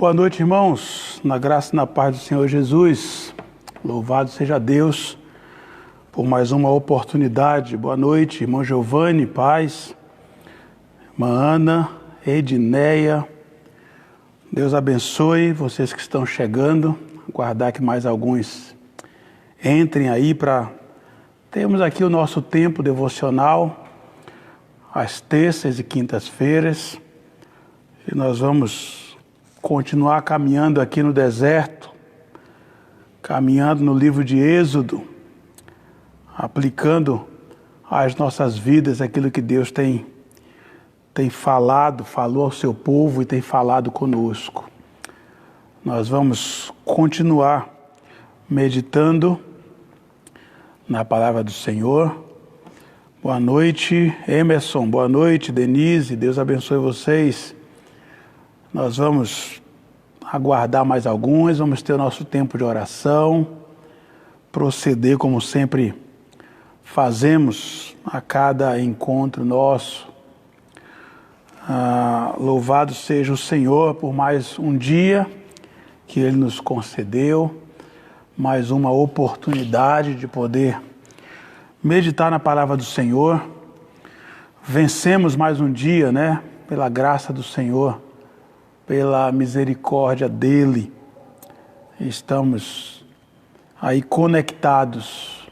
Boa noite, irmãos, na graça e na paz do Senhor Jesus. Louvado seja Deus por mais uma oportunidade. Boa noite, irmão Giovanni, paz, irmã Ana, Edneia. Deus abençoe vocês que estão chegando. Aguardar que mais alguns entrem aí para termos aqui o nosso tempo devocional, às terças e quintas-feiras. E nós vamos continuar caminhando aqui no deserto, caminhando no livro de Êxodo, aplicando às nossas vidas aquilo que Deus tem falou ao seu povo e tem falado conosco. Nós vamos continuar meditando na palavra do Senhor. Boa noite, Emerson. Boa noite, Denise. Deus abençoe vocês. Nós vamos aguardar mais alguns, vamos ter o nosso tempo de oração, proceder como sempre fazemos a cada encontro nosso. Louvado seja o Senhor por mais um dia que Ele nos concedeu, mais uma oportunidade de poder meditar na palavra do Senhor. Vencemos mais um dia, né? Pela graça do Senhor, pela misericórdia dEle, estamos aí conectados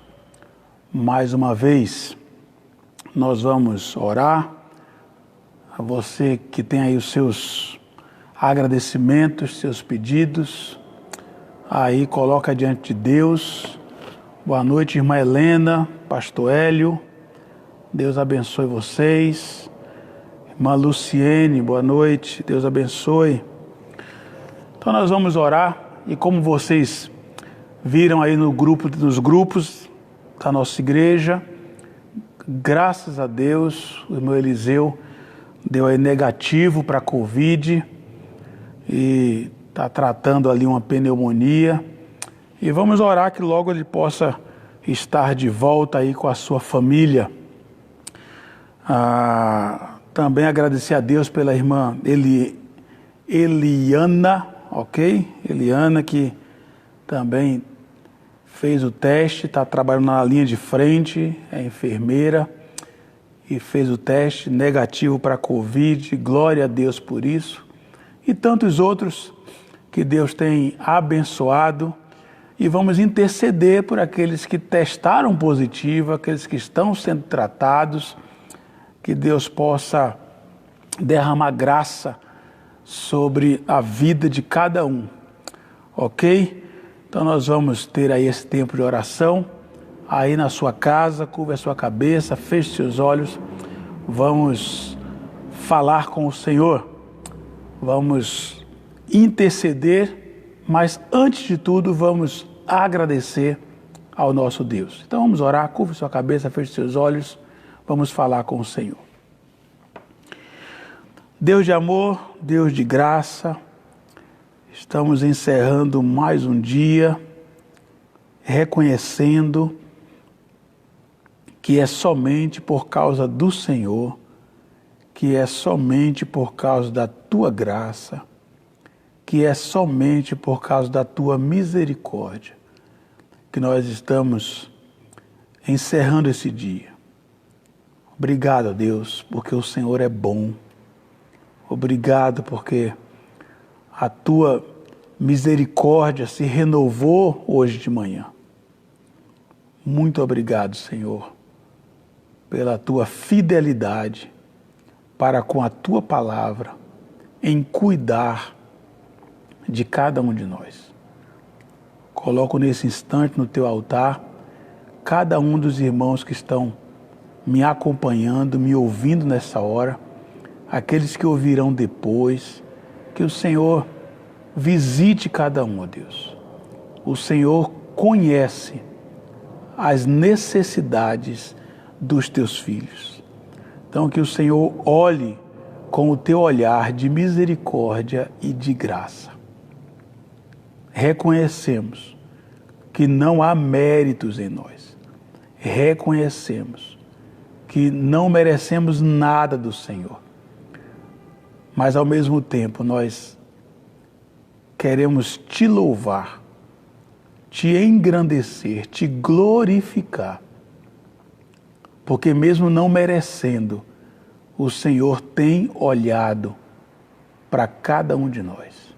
mais uma vez. Nós vamos orar. A você que tem aí os seus agradecimentos, seus pedidos, aí coloca diante de Deus. Boa noite, irmã Helena, pastor Hélio, Deus abençoe vocês. Irmã Luciene, boa noite, Deus abençoe. Então nós vamos orar, e como vocês viram aí nos grupos da nossa igreja, graças a Deus, o irmão Eliseu deu aí negativo para a Covid e está tratando ali uma pneumonia. E vamos orar que logo ele possa estar de volta aí com a sua família. Também agradecer a Deus pela irmã Eliana, ok? Eliana, que também fez o teste, está trabalhando na linha de frente, é enfermeira e fez o teste negativo para a Covid. Glória a Deus por isso. E tantos outros que Deus tem abençoado. E vamos interceder por aqueles que testaram positivo, aqueles que estão sendo tratados. Que Deus possa derramar graça sobre a vida de cada um, ok? Então nós vamos ter aí esse tempo de oração, aí na sua casa, curva a sua cabeça, feche seus olhos, vamos falar com o Senhor, vamos interceder, mas antes de tudo vamos agradecer ao nosso Deus. Então vamos orar, curva a sua cabeça, feche seus olhos, vamos falar com o Senhor. Deus de amor, Deus de graça, estamos encerrando mais um dia, reconhecendo que é somente por causa do Senhor, que é somente por causa da Tua graça, que é somente por causa da Tua misericórdia, que nós estamos encerrando esse dia. Obrigado, Deus, porque o Senhor é bom. Obrigado porque a Tua misericórdia se renovou hoje de manhã. Muito obrigado, Senhor, pela Tua fidelidade para com a Tua palavra, em cuidar de cada um de nós. Coloco nesse instante no Teu altar cada um dos irmãos que estão me acompanhando, me ouvindo nessa hora, aqueles que ouvirão depois, que o Senhor visite cada um, ó Deus. O Senhor conhece as necessidades dos Teus filhos. Então que o Senhor olhe com o Teu olhar de misericórdia e de graça. Reconhecemos que não há méritos em nós. Reconhecemos que não merecemos nada do Senhor. Mas ao mesmo tempo nós queremos te louvar, te engrandecer, te glorificar, porque mesmo não merecendo, o Senhor tem olhado para cada um de nós.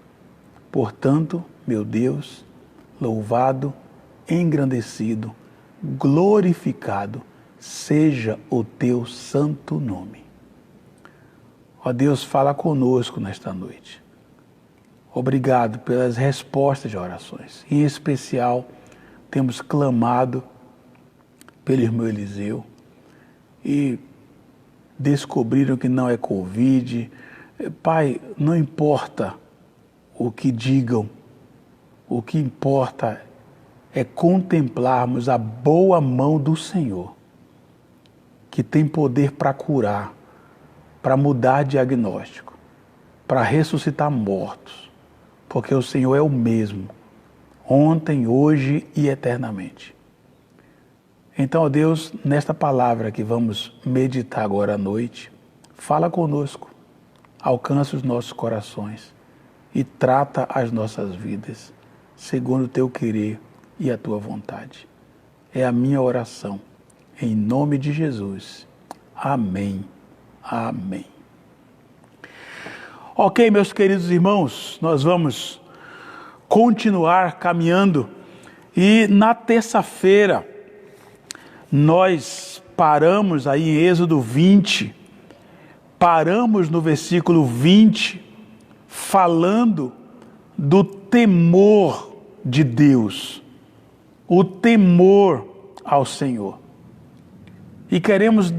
Portanto, meu Deus, louvado, engrandecido, glorificado seja o teu santo nome. Ó Deus, fala conosco nesta noite. Obrigado pelas respostas de orações. Em especial, temos clamado pelo irmão Eliseu e descobriram que não é Covid. Pai, não importa o que digam, o que importa é contemplarmos a boa mão do Senhor, que tem poder para curar, para mudar diagnóstico, para ressuscitar mortos, porque o Senhor é o mesmo, ontem, hoje e eternamente. Então, ó Deus, nesta palavra que vamos meditar agora à noite, fala conosco, alcança os nossos corações e trata as nossas vidas, segundo o teu querer e a tua vontade. É a minha oração, em nome de Jesus. Amém. Amém. Ok, meus queridos irmãos, nós vamos continuar caminhando e na terça-feira nós paramos aí em Êxodo 20, paramos no versículo 20, falando do temor de Deus, o temor ao Senhor. E queremos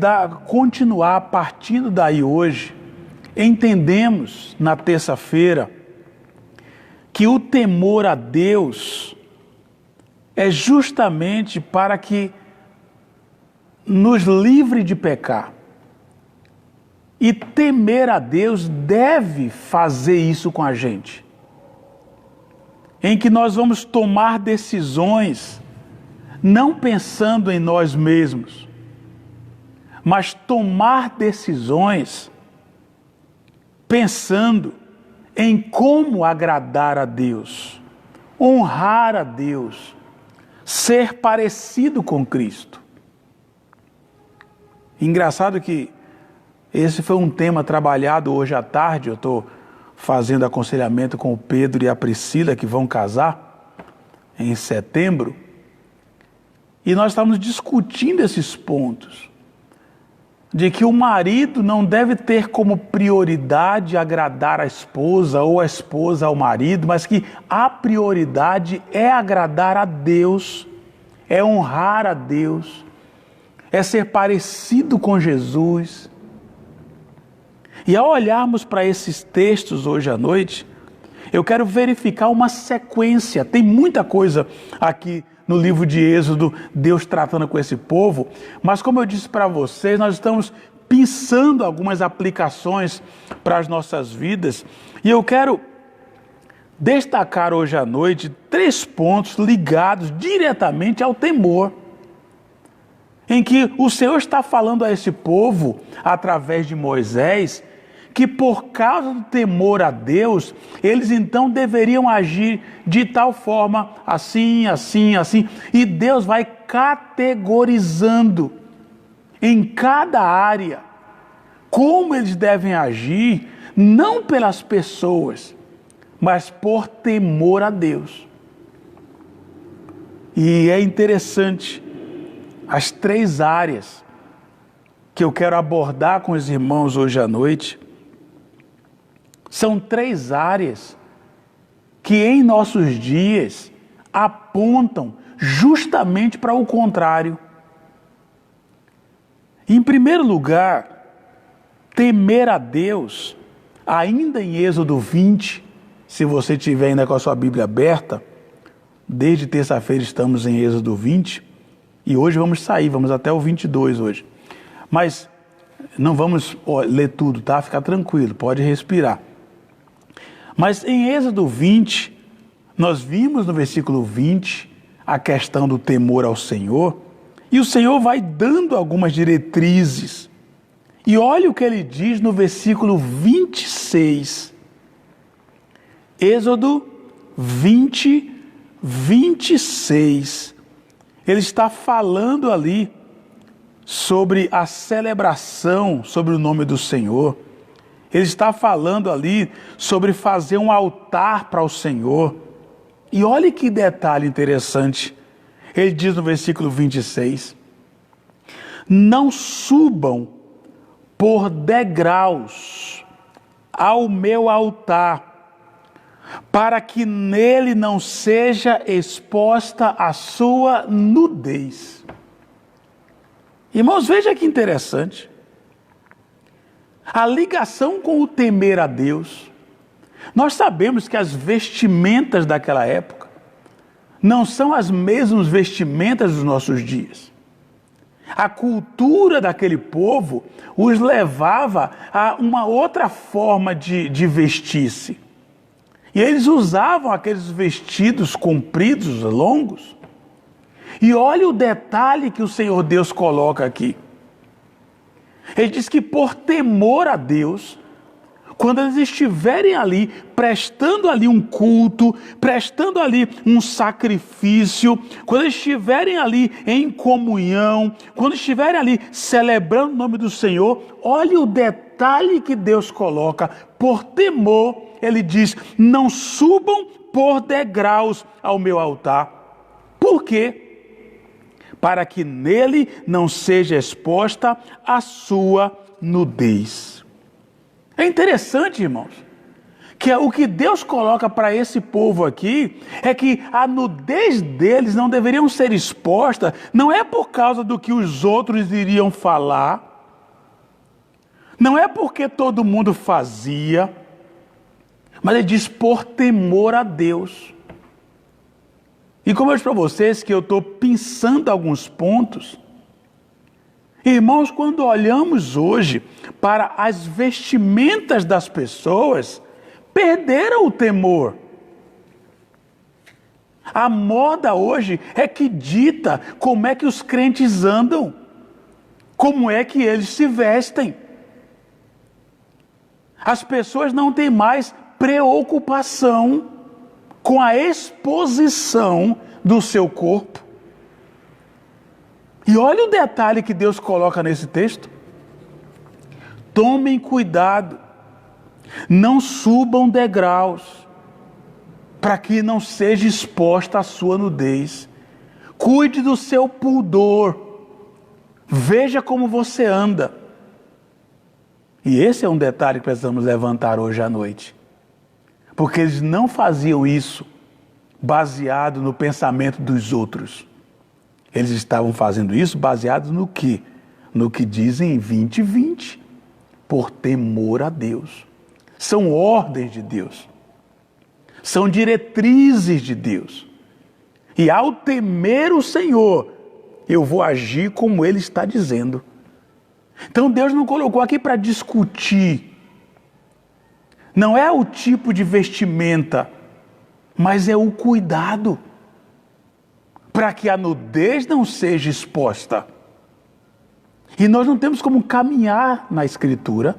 continuar partindo daí hoje. Entendemos na terça-feira que o temor a Deus é justamente para que nos livre de pecar. E temer a Deus deve fazer isso com a gente. Em que nós vamos tomar decisões não pensando em nós mesmos, mas tomar decisões pensando em como agradar a Deus, honrar a Deus, ser parecido com Cristo. Engraçado que esse foi um tema trabalhado hoje à tarde. Eu estou fazendo aconselhamento com o Pedro e a Priscila, que vão casar em setembro. E nós estamos discutindo esses pontos. De que o marido não deve ter como prioridade agradar a esposa ou a esposa ao marido, mas que a prioridade é agradar a Deus, é honrar a Deus, é ser parecido com Jesus. E ao olharmos para esses textos hoje à noite, eu quero verificar uma sequência. Tem muita coisa aqui no livro de Êxodo, Deus tratando com esse povo, mas como eu disse para vocês, nós estamos pensando algumas aplicações para as nossas vidas, e eu quero destacar hoje à noite 3 pontos ligados diretamente ao temor, em que o Senhor está falando a esse povo, através de Moisés, que por causa do temor a Deus, eles então deveriam agir de tal forma, assim, assim, assim, e Deus vai categorizando em cada área como eles devem agir, não pelas pessoas, mas por temor a Deus. E é interessante, as 3 áreas que eu quero abordar com os irmãos hoje à noite, são 3 áreas que em nossos dias apontam justamente para o contrário. Em primeiro lugar, temer a Deus, ainda em Êxodo 20, se você tiver ainda com a sua Bíblia aberta, desde terça-feira estamos em Êxodo 20, e hoje vamos sair, vamos até o 22 hoje. Mas não vamos ler tudo, tá? Fica tranquilo, pode respirar. Mas em Êxodo 20, nós vimos no versículo 20 a questão do temor ao Senhor, e o Senhor vai dando algumas diretrizes. E olha o que ele diz no versículo 26. Êxodo 20, 26, ele está falando ali sobre a celebração sobre o nome do Senhor. Ele está falando ali sobre fazer um altar para o Senhor. E olhe que detalhe interessante. Ele diz no versículo 26, não subam por degraus ao meu altar, para que nele não seja exposta a sua nudez. Irmãos, veja que interessante. A ligação com o temer a Deus. Nós sabemos que as vestimentas daquela época não são as mesmas vestimentas dos nossos dias. A cultura daquele povo os levava a uma outra forma de vestir-se. E eles usavam aqueles vestidos compridos, longos. E olha o detalhe que o Senhor Deus coloca aqui. Ele diz que por temor a Deus, quando eles estiverem ali, prestando ali um culto, prestando ali um sacrifício, quando eles estiverem ali em comunhão, quando estiverem ali celebrando o nome do Senhor, olha o detalhe que Deus coloca. Por temor, ele diz, não subam por degraus ao meu altar. Por quê? Para que nele não seja exposta a sua nudez. É interessante, irmãos, que o que Deus coloca para esse povo aqui é que a nudez deles não deveriam ser exposta, não é por causa do que os outros iriam falar, não é porque todo mundo fazia, mas ele diz por temor a Deus. E como eu disse para vocês que eu estou pensando alguns pontos, irmãos, quando olhamos hoje para as vestimentas das pessoas, perderam o temor. A moda hoje é que dita como é que os crentes andam, como é que eles se vestem. As pessoas não têm mais preocupação com a exposição do seu corpo. E olha o detalhe que Deus coloca nesse texto. Tomem cuidado, não subam degraus, para que não seja exposta a sua nudez. Cuide do seu pudor, veja como você anda. E esse é um detalhe que precisamos levantar hoje à noite. Porque eles não faziam isso baseado no pensamento dos outros. Eles estavam fazendo isso baseado no quê? No que dizem em 20:20. Por temor a Deus. São ordens de Deus. São diretrizes de Deus. E ao temer o Senhor, eu vou agir como Ele está dizendo. Então Deus não colocou aqui para discutir. Não é o tipo de vestimenta, mas é o cuidado para que a nudez não seja exposta. E nós não temos como caminhar na Escritura,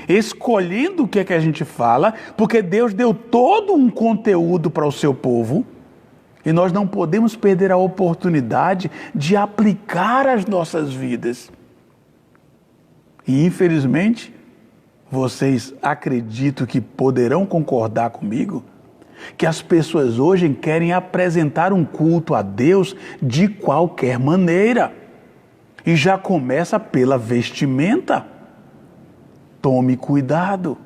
escolhendo o que é que a gente fala, porque Deus deu todo um conteúdo para o seu povo, e nós não podemos perder a oportunidade de aplicar as nossas vidas. E infelizmente, vocês acreditam que poderão concordar comigo? Que as pessoas hoje querem apresentar um culto a Deus de qualquer maneira. E já começa pela vestimenta. Tome cuidado.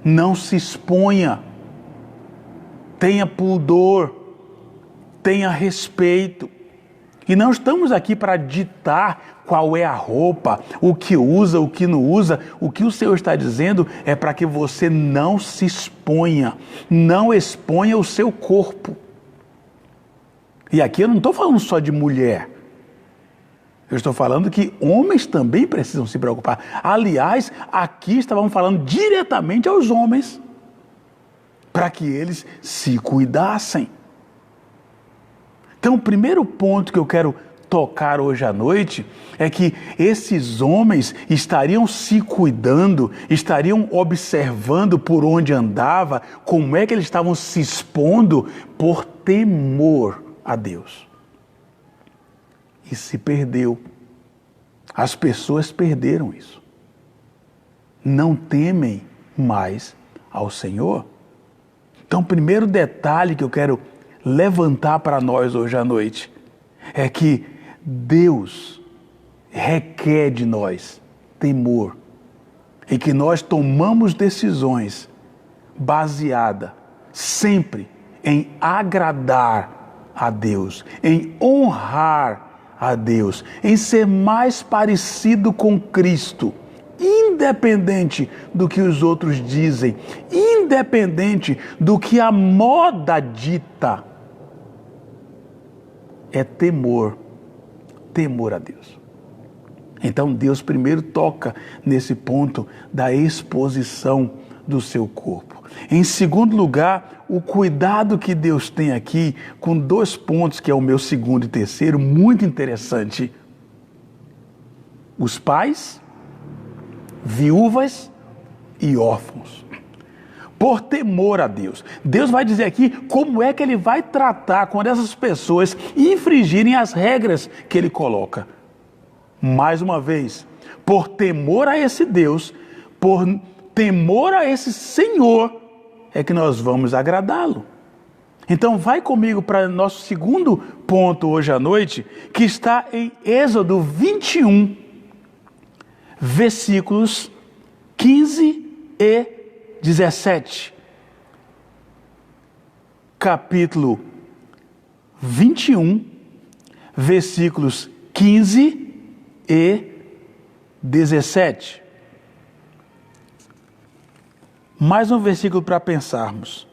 Não se exponha. Tenha pudor. Tenha respeito. E não estamos aqui para ditar qual é a roupa, o que usa, o que não usa. O que o Senhor está dizendo é para que você não se exponha, não exponha o seu corpo. E aqui eu não estou falando só de mulher. Eu estou falando que homens também precisam se preocupar. Aliás, aqui estávamos falando diretamente aos homens, para que eles se cuidassem. Então, o primeiro ponto que eu quero tocar hoje à noite é que esses homens estariam se cuidando, estariam observando por onde andava, como é que eles estavam se expondo por temor a Deus. E se perdeu. As pessoas perderam isso. Não temem mais ao Senhor. Então, o primeiro detalhe que eu quero levantar para nós hoje à noite é que Deus requer de nós temor e que nós tomamos decisões baseadas sempre em agradar a Deus, em honrar a Deus, em ser mais parecido com Cristo, independente do que os outros dizem, independente do que a moda dita. É temor a Deus. Então Deus primeiro toca nesse ponto da exposição do seu corpo. Em segundo lugar, o cuidado que Deus tem aqui com 2 pontos, que é o meu segundo e terceiro, muito interessante. Os pais, viúvas e órfãos. Por temor a Deus. Deus vai dizer aqui como é que Ele vai tratar quando essas pessoas infringirem as regras que Ele coloca. Mais uma vez, por temor a esse Deus, por temor a esse Senhor, é que nós vamos agradá-lo. Então vai comigo para nosso segundo ponto hoje à noite, que está em Êxodo 21, versículos 15 e 17. Capítulo 21, versículos 15 e 17. Mais um versículo para pensarmos.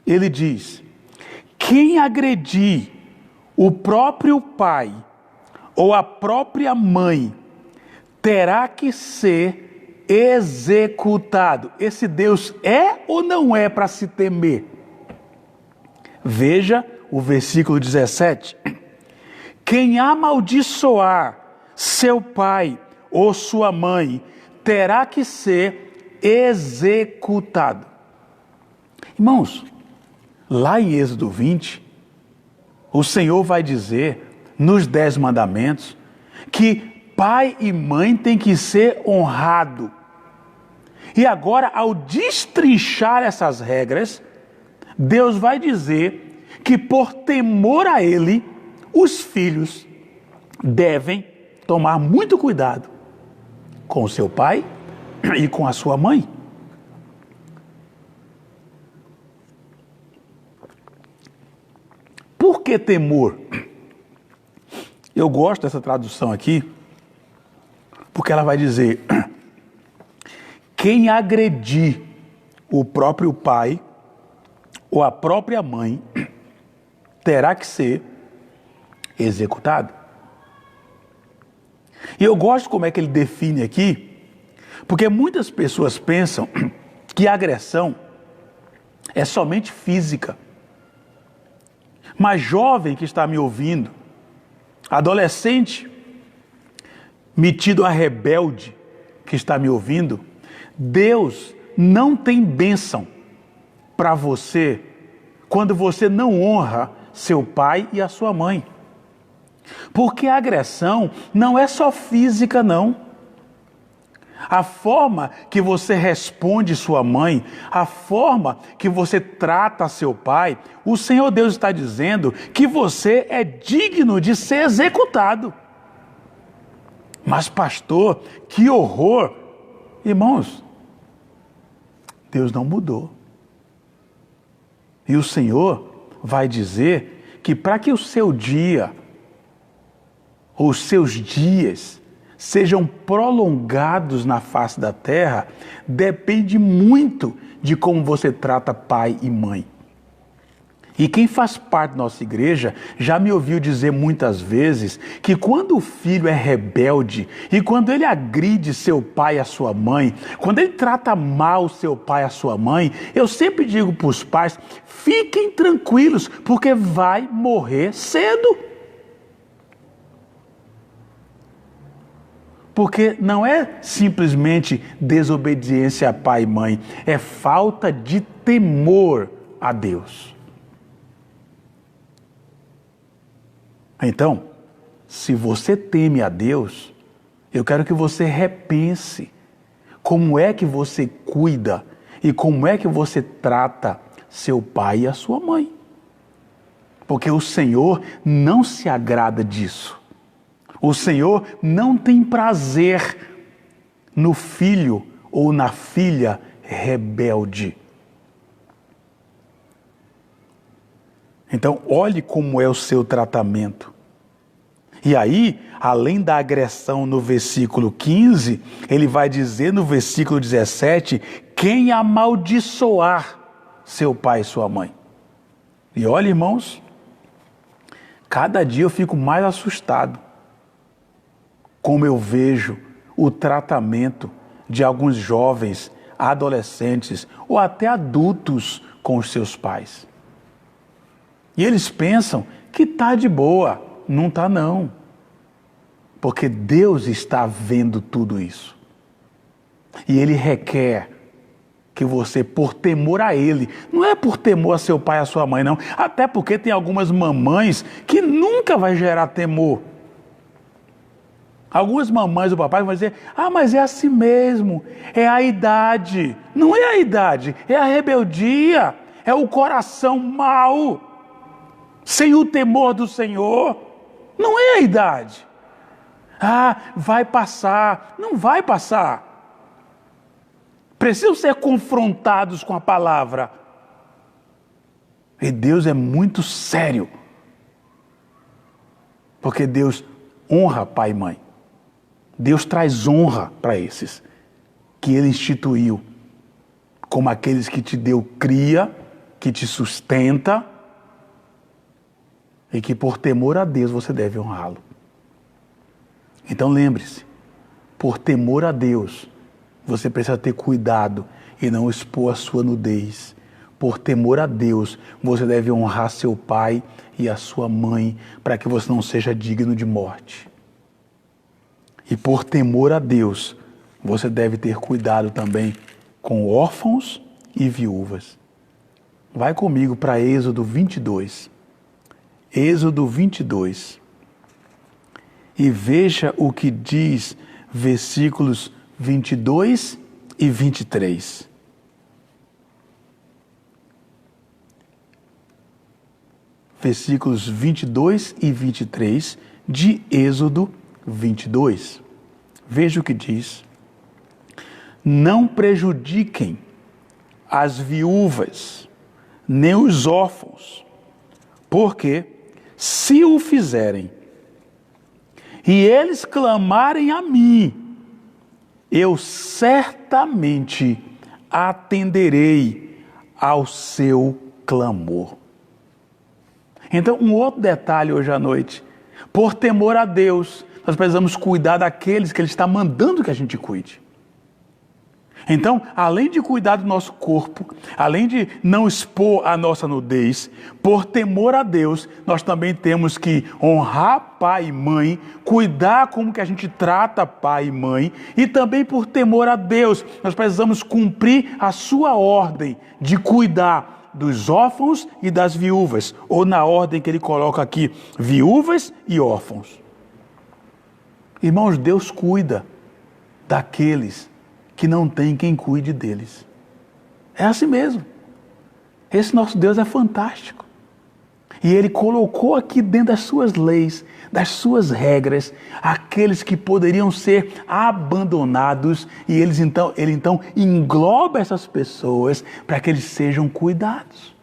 Ele diz: quem agredir o próprio pai ou a própria mãe terá que ser executado. Esse Deus é ou não é para se temer? Veja o versículo 17. Quem amaldiçoar seu pai ou sua mãe terá que ser executado. Irmãos, lá em Êxodo 20, o Senhor vai dizer nos 10 mandamentos que pai e mãe têm que ser honrado. E agora, ao destrinchar essas regras, Deus vai dizer que por temor a Ele, os filhos devem tomar muito cuidado com o seu pai e com a sua mãe. Por que temor? Eu gosto dessa tradução aqui, porque ela vai dizer: quem agredir o próprio pai ou a própria mãe terá que ser executado. E eu gosto como é que ele define aqui, porque muitas pessoas pensam que a agressão é somente física. Mas jovem que está me ouvindo, adolescente metido a rebelde que está me ouvindo, Deus não tem bênção para você quando você não honra seu pai e a sua mãe. Porque a agressão não é só física, não. A forma que você responde sua mãe, a forma que você trata seu pai, o Senhor Deus está dizendo que você é digno de ser executado. Mas pastor, que horror! Irmãos, Deus não mudou. E o Senhor vai dizer que para que o seu dia, ou os seus dias, sejam prolongados na face da terra, depende muito de como você trata pai e mãe. E quem faz parte da nossa igreja já me ouviu dizer muitas vezes que quando o filho é rebelde e quando ele agride seu pai e a sua mãe, quando ele trata mal seu pai e a sua mãe, eu sempre digo para os pais: fiquem tranquilos, porque vai morrer cedo. Porque não é simplesmente desobediência a pai e mãe, é falta de temor a Deus. Então, se você teme a Deus, eu quero que você repense como é que você cuida e como é que você trata seu pai e a sua mãe. Porque o Senhor não se agrada disso. O Senhor não tem prazer no filho ou na filha rebelde. Então, olhe como é o seu tratamento. E aí, além da agressão no versículo 15, ele vai dizer no versículo 17, quem amaldiçoar seu pai e sua mãe. E olha, irmãos, cada dia eu fico mais assustado como eu vejo o tratamento de alguns jovens, adolescentes ou até adultos com os seus pais. E eles pensam que está de boa. Não está não. Porque Deus está vendo tudo isso. E Ele requer que você, por temor a Ele, não é por temor a seu pai e a sua mãe, não. Até porque tem algumas mamães que nunca vai gerar temor. Algumas mamães do papai vão dizer, mas é assim mesmo, é a idade. Não é a idade, é a rebeldia, é o coração mau, sem o temor do Senhor. Não é a idade. Vai passar. Não vai passar. Precisam ser confrontados com a palavra. E Deus é muito sério. Porque Deus honra pai e mãe. Deus traz honra para esses que Ele instituiu. Como aqueles que te deu cria, que te sustenta. E que por temor a Deus você deve honrá-lo. Então lembre-se, por temor a Deus, você precisa ter cuidado e não expor a sua nudez. Por temor a Deus, você deve honrar seu pai e a sua mãe, para que você não seja digno de morte. E por temor a Deus, você deve ter cuidado também com órfãos e viúvas. Vai comigo para Êxodo 22. Êxodo 22. E veja o que diz versículos 22 e 23. Versículos 22 e 23 de Êxodo 22. Veja o que diz. Não prejudiquem as viúvas, nem os órfãos, porque se o fizerem, e eles clamarem a mim, eu certamente atenderei ao seu clamor. Então, um outro detalhe hoje à noite. Por temor a Deus, nós precisamos cuidar daqueles que Ele está mandando que a gente cuide. Então, além de cuidar do nosso corpo, além de não expor a nossa nudez, por temor a Deus, nós também temos que honrar pai e mãe, cuidar como que a gente trata pai e mãe, e também por temor a Deus, nós precisamos cumprir a sua ordem de cuidar dos órfãos e das viúvas, ou na ordem que ele coloca aqui, viúvas e órfãos. Irmãos, Deus cuida daqueles que não tem quem cuide deles. É assim mesmo. Esse nosso Deus é fantástico. E Ele colocou aqui dentro das suas leis, das suas regras, aqueles que poderiam ser abandonados, e Ele então engloba essas pessoas para que eles sejam cuidados.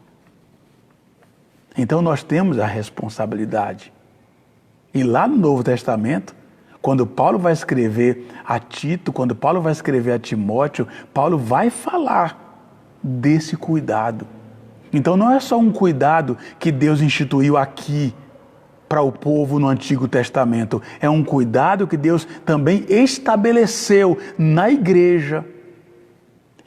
Então nós temos a responsabilidade. E lá no Novo Testamento, quando Paulo vai escrever a Tito, quando Paulo vai escrever a Timóteo, Paulo vai falar desse cuidado. Então não é só um cuidado que Deus instituiu aqui para o povo no Antigo Testamento. É um cuidado que Deus também estabeleceu na igreja.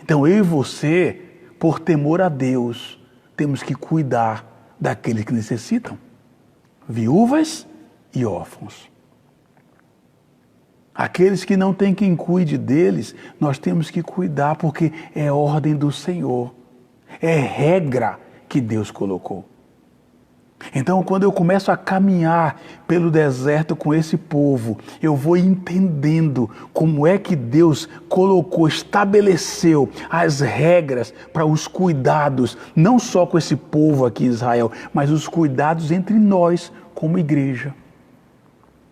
Então eu e você, por temor a Deus, temos que cuidar daqueles que necessitam. Viúvas e órfãos. Aqueles que não têm quem cuide deles, nós temos que cuidar, porque é ordem do Senhor. É regra que Deus colocou. Então, quando eu começo a caminhar pelo deserto com esse povo, eu vou entendendo como é que Deus colocou, estabeleceu as regras para os cuidados, não só com esse povo aqui em Israel, mas os cuidados entre nós como igreja.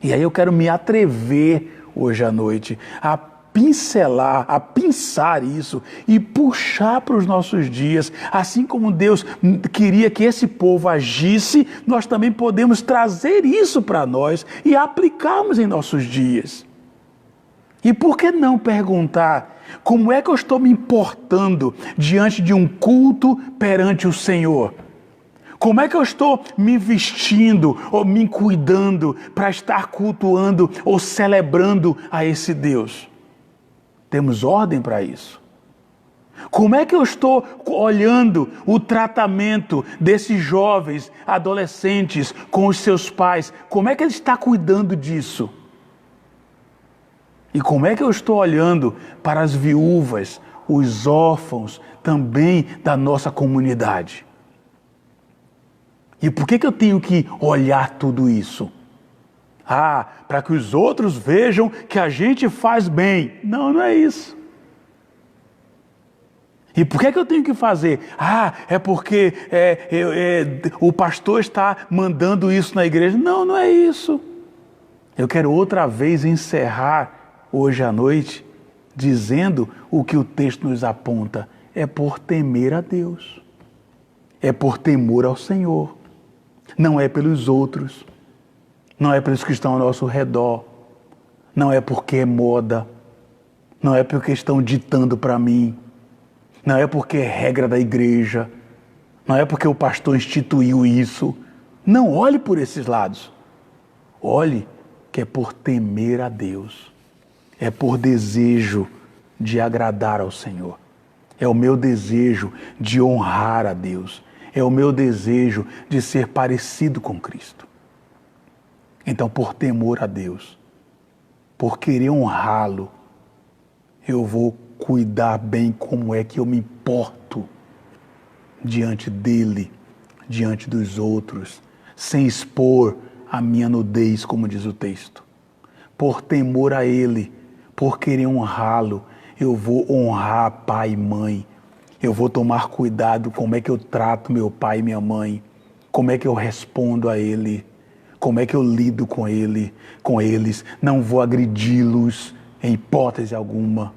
E aí eu quero me atrever hoje à noite a pincelar, a pensar isso e puxar para os nossos dias. Assim como Deus queria que esse povo agisse, nós também podemos trazer isso para nós e aplicarmos em nossos dias. E por que não perguntar como é que eu estou me importando diante de um culto perante o Senhor? Como é que eu estou me vestindo ou me cuidando para estar cultuando ou celebrando a esse Deus? Temos ordem para isso. Como é que eu estou olhando o tratamento desses jovens, adolescentes com os seus pais? Como é que ele está cuidando disso? E como é que eu estou olhando para as viúvas, os órfãos também da nossa comunidade? E por que eu tenho que olhar tudo isso? Para que os outros vejam que a gente faz bem. Não, não é isso. E por que eu tenho que fazer? É porque o pastor está mandando isso na igreja. Não, não é isso. Eu quero outra vez encerrar hoje à noite dizendo o que o texto nos aponta. É por temer a Deus. É por temor ao Senhor. Não é pelos outros. Não é pelos que estão ao nosso redor. Não é porque é moda. Não é porque estão ditando para mim. Não é porque é regra da igreja. Não é porque o pastor instituiu isso. Não olhe por esses lados. Olhe que é por temer a Deus. É por desejo de agradar ao Senhor. É o meu desejo de honrar a Deus. É o meu desejo de ser parecido com Cristo. Então, por temor a Deus, por querer honrá-lo, eu vou cuidar bem como é que eu me importo diante dele, diante dos outros, sem expor a minha nudez, como diz o texto. Por temor a ele, por querer honrá-lo, eu vou honrar pai e mãe. Eu vou tomar cuidado como é que eu trato meu pai e minha mãe, como é que eu respondo a ele. Como é que eu lido com eles? Não vou agredi-los em hipótese alguma.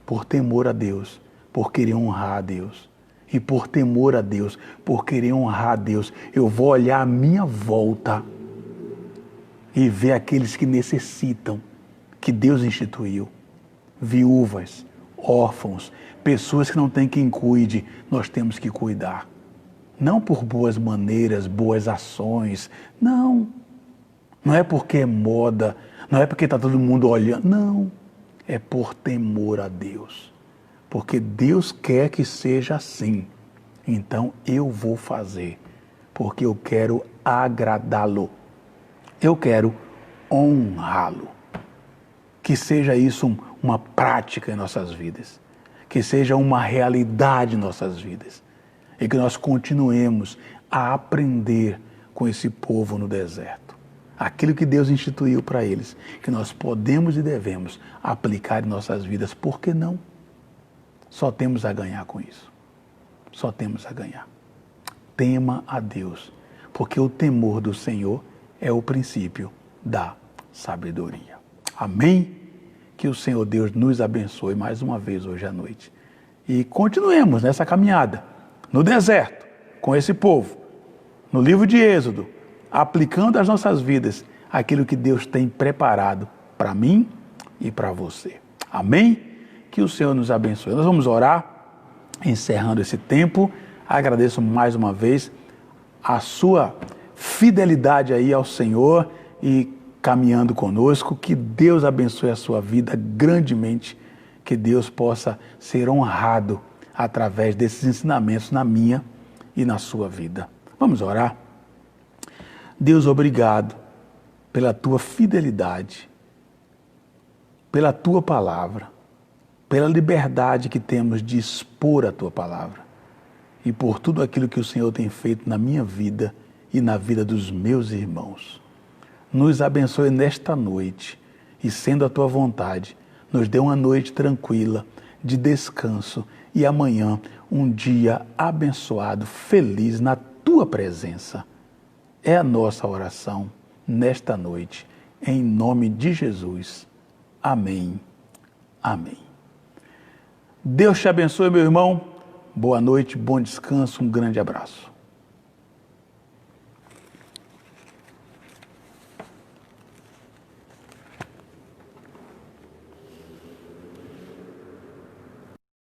Por temor a Deus, por querer honrar a Deus. E por temor a Deus, por querer honrar a Deus, eu vou olhar à minha volta e ver aqueles que necessitam, que Deus instituiu. Viúvas, órfãos, pessoas que não têm quem cuide, nós temos que cuidar. Não por boas maneiras, boas ações. Não. Não é porque é moda. Não é porque está todo mundo olhando. Não. É por temor a Deus. Porque Deus quer que seja assim. Então eu vou fazer. Porque eu quero agradá-lo. Eu quero honrá-lo. Que seja isso uma prática em nossas vidas. Que seja uma realidade em nossas vidas. E que nós continuemos a aprender com esse povo no deserto. Aquilo que Deus instituiu para eles, que nós podemos e devemos aplicar em nossas vidas. Por que não? Só temos a ganhar com isso. Só temos a ganhar. Tema a Deus, porque o temor do Senhor é o princípio da sabedoria. Amém? Que o Senhor Deus nos abençoe mais uma vez hoje à noite. E continuemos nessa caminhada. No deserto, com esse povo, no livro de Êxodo, aplicando às nossas vidas aquilo que Deus tem preparado para mim e para você. Amém? Que o Senhor nos abençoe. Nós vamos orar, encerrando esse tempo. Agradeço mais uma vez a sua fidelidade aí ao Senhor e caminhando conosco. Que Deus abençoe a sua vida grandemente. Que Deus possa ser honrado através desses ensinamentos na minha e na sua vida. Vamos orar? Deus, obrigado pela tua fidelidade pela tua palavra, pela liberdade que temos de expor a tua palavra e por tudo aquilo que o Senhor tem feito na minha vida e na vida dos meus irmãos. Nos abençoe nesta noite e, sendo a tua vontade, nos dê uma noite tranquila, de descanso e amanhã um dia abençoado, feliz na tua presença. É a nossa oração nesta noite, em nome de Jesus. Amém. Amém. Deus te abençoe, meu irmão. Boa noite, bom descanso, um grande abraço.